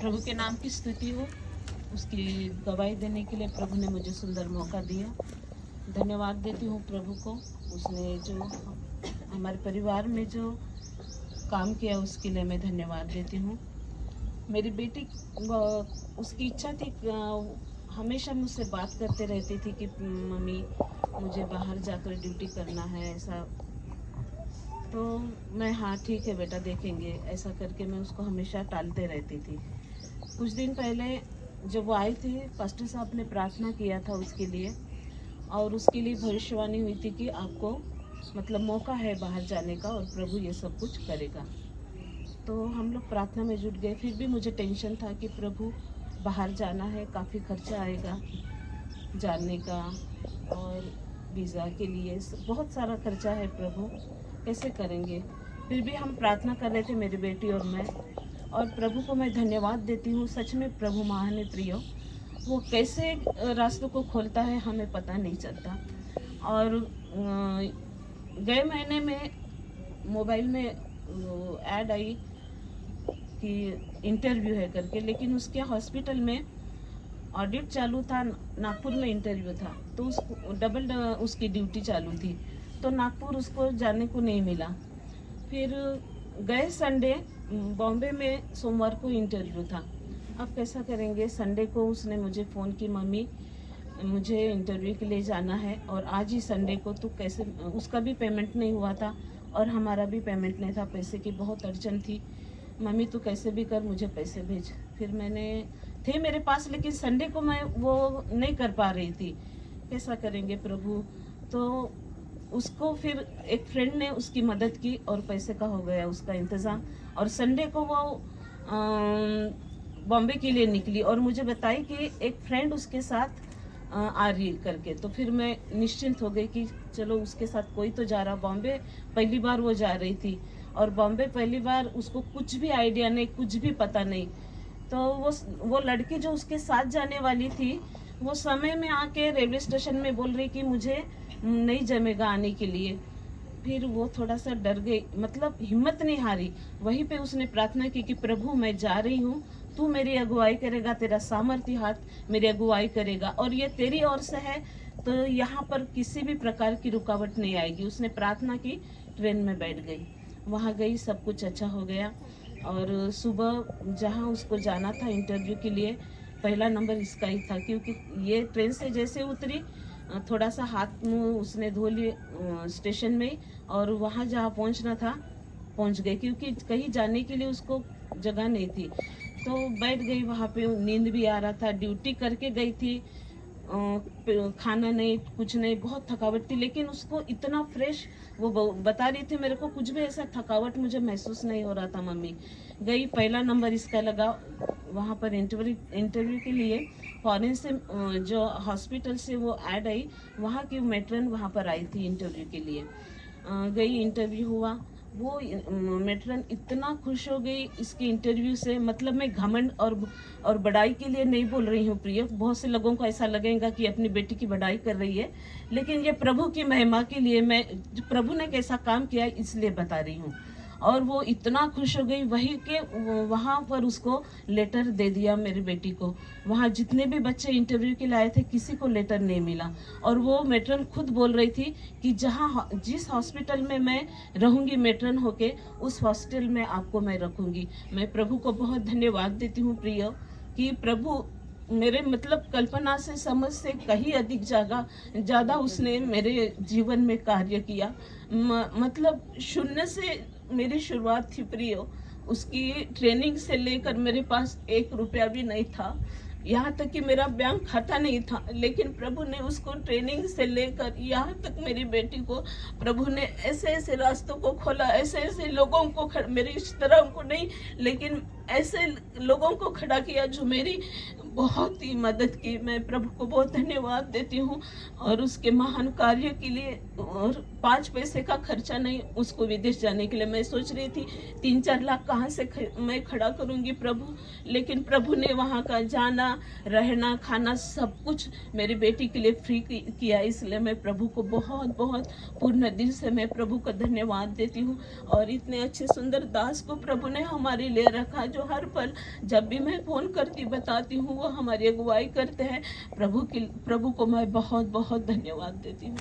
प्रभु के नाम की स्तुति हो। उसकी गवाही देने के लिए प्रभु ने मुझे सुंदर मौका दिया। धन्यवाद देती हूँ प्रभु को। उसने जो हमारे परिवार में जो काम किया उसके लिए मैं धन्यवाद देती हूँ। मेरी बेटी उसकी इच्छा थी, हमेशा मुझसे बात करते रहती थी कि मम्मी मुझे बाहर जाकर ड्यूटी करना है ऐसा। तो मैं हाँ ठीक है बेटा देखेंगे ऐसा करके मैं उसको हमेशा टालते रहती थी। कुछ दिन पहले जब वो आई थी, पास्टर साहब ने प्रार्थना किया था उसके लिए और उसके लिए भविष्यवाणी हुई थी कि आपको मतलब मौका है बाहर जाने का और प्रभु ये सब कुछ करेगा। तो हम लोग प्रार्थना में जुट गए। फिर भी मुझे टेंशन था कि प्रभु बाहर जाना है, काफ़ी खर्चा आएगा जाने का और वीज़ा के लिए बहुत सारा खर्चा है, प्रभु कैसे करेंगे। फिर भी हम प्रार्थना कर रहे थे मेरी बेटी और मैं, और प्रभु को मैं धन्यवाद देती हूँ। सच में प्रभु महान है प्रियो, वो कैसे रास्तों को खोलता है हमें पता नहीं चलता। और गए महीने में मोबाइल में ऐड आई कि इंटरव्यू है करके, लेकिन उसके हॉस्पिटल में ऑडिट चालू था, नागपुर में इंटरव्यू था, तो उसको डबल उसकी ड्यूटी चालू थी, तो नागपुर उसको जाने को नहीं मिला। फिर गए संडे, बॉम्बे में सोमवार को इंटरव्यू था। अब कैसा करेंगे, संडे को उसने मुझे फ़ोन की, मम्मी मुझे इंटरव्यू के लिए जाना है और आज ही संडे को, तो कैसे, उसका भी पेमेंट नहीं हुआ था और हमारा भी पेमेंट नहीं था, पैसे की बहुत अड़चन थी, मम्मी तू कैसे भी कर मुझे पैसे भेज। फिर मैंने थे मेरे पास, लेकिन संडे को मैं वो नहीं कर पा रही थी, कैसा करेंगे प्रभु। तो उसको फिर एक फ्रेंड ने उसकी मदद की और पैसे का हो गया उसका इंतज़ाम, और संडे को वो बॉम्बे के लिए निकली और मुझे बताई कि एक फ्रेंड उसके साथ आ रही करके। तो फिर मैं निश्चिंत हो गई कि चलो उसके साथ कोई तो जा रहा। बॉम्बे पहली बार वो जा रही थी और बॉम्बे पहली बार, उसको कुछ भी आइडिया नहीं, कुछ भी पता नहीं। तो वो लड़की जो उसके साथ जाने वाली थी, वो समय में आके रेलवे स्टेशन में बोल रही कि मुझे नहीं जमेगा आने के लिए। फिर वो थोड़ा सा डर गई, मतलब हिम्मत नहीं हारी। वहीं पे उसने प्रार्थना की कि प्रभु मैं जा रही हूँ, तू मेरी अगुवाई करेगा, तेरा सामर्थ्य हाथ मेरी अगुवाई करेगा और ये तेरी ओर से है, तो यहाँ पर किसी भी प्रकार की रुकावट नहीं आएगी। उसने प्रार्थना की, ट्रेन में बैठ गई, वहाँ गई, सब कुछ अच्छा हो गया। और सुबह जहाँ उसको जाना था इंटरव्यू के लिए, पहला नंबर इसका ही था, क्योंकि ये ट्रेन से जैसे उतरी थोड़ा सा हाथ मुँह उसने धो लिए स्टेशन में, और वहाँ जहाँ पहुँचना था पहुँच गई, क्योंकि कहीं जाने के लिए उसको जगह नहीं थी। तो बैठ गई वहाँ पे, नींद भी आ रहा था, ड्यूटी करके गई थी, खाना नहीं कुछ नहीं, बहुत थकावट थी, लेकिन उसको इतना फ्रेश, वो बता रही थी मेरे को कुछ भी ऐसा थकावट मुझे महसूस नहीं हो रहा था। मम्मी गई, पहला नंबर इसका लगा। वहाँ पर इंटरव्यू के लिए फॉरेन से जो हॉस्पिटल से वो ऐड आई, वहाँ की मैट्रन वहाँ पर आई थी इंटरव्यू के लिए। गई, इंटरव्यू हुआ। वो मैट्रन इतना खुश हो गई इसके इंटरव्यू से, मतलब मैं घमंड और बड़ाई के लिए नहीं बोल रही हूँ प्रिय। बहुत से लोगों को ऐसा लगेगा कि अपनी बेटी की बड़ाई कर रही है, लेकिन ये प्रभु की महिमा के लिए, मैं प्रभु ने कैसा काम किया इसलिए बता रही हूँ। और वो इतना खुश हो गई, वही के वहाँ पर उसको लेटर दे दिया मेरी बेटी को। वहाँ जितने भी बच्चे इंटरव्यू के लिए आए थे, किसी को लेटर नहीं मिला। और वो मैट्रन खुद बोल रही थी कि जिस हॉस्पिटल में मैं रहूँगी मैट्रन होके, उस हॉस्पिटल में आपको मैं रखूँगी। मैं प्रभु को बहुत धन्यवाद देती हूँ प्रिय, कि प्रभु मेरे मतलब कल्पना से, समझ से कहीं अधिक ज़्यादा उसने मेरे जीवन में कार्य किया। मतलब शून्य से मेरी शुरुआत थी प्रिय। उसकी ट्रेनिंग से लेकर मेरे पास 1 रुपया भी नहीं था, यहाँ तक कि मेरा बैंक खाता नहीं था, लेकिन प्रभु ने उसको ट्रेनिंग से लेकर यहाँ तक मेरी बेटी को प्रभु ने ऐसे ऐसे रास्तों को खोला, ऐसे ऐसे लोगों को मेरी इस तरह को नहीं, लेकिन ऐसे लोगों को खड़ा किया जो मेरी बहुत ही मदद की। मैं प्रभु को बहुत धन्यवाद देती हूँ और उसके महान कार्य के लिए। और 5 पैसे का खर्चा नहीं उसको विदेश जाने के लिए। मैं सोच रही थी 3-4 लाख कहाँ से मैं खड़ा करूँगी प्रभु, लेकिन प्रभु ने वहाँ का जाना, रहना, खाना सब कुछ मेरी बेटी के लिए फ्री किया। इसलिए मैं प्रभु को बहुत बहुत पूर्ण दिल से मैं प्रभु का धन्यवाद देती हूँ। और इतने अच्छे सुंदर दास को प्रभु ने हमारे लिए रखा, जो हर पल जब भी मैं फोन करती बताती हूँ वो हमारी अगुवाई करते हैं। प्रभु को मैं बहुत बहुत धन्यवाद देती हूँ।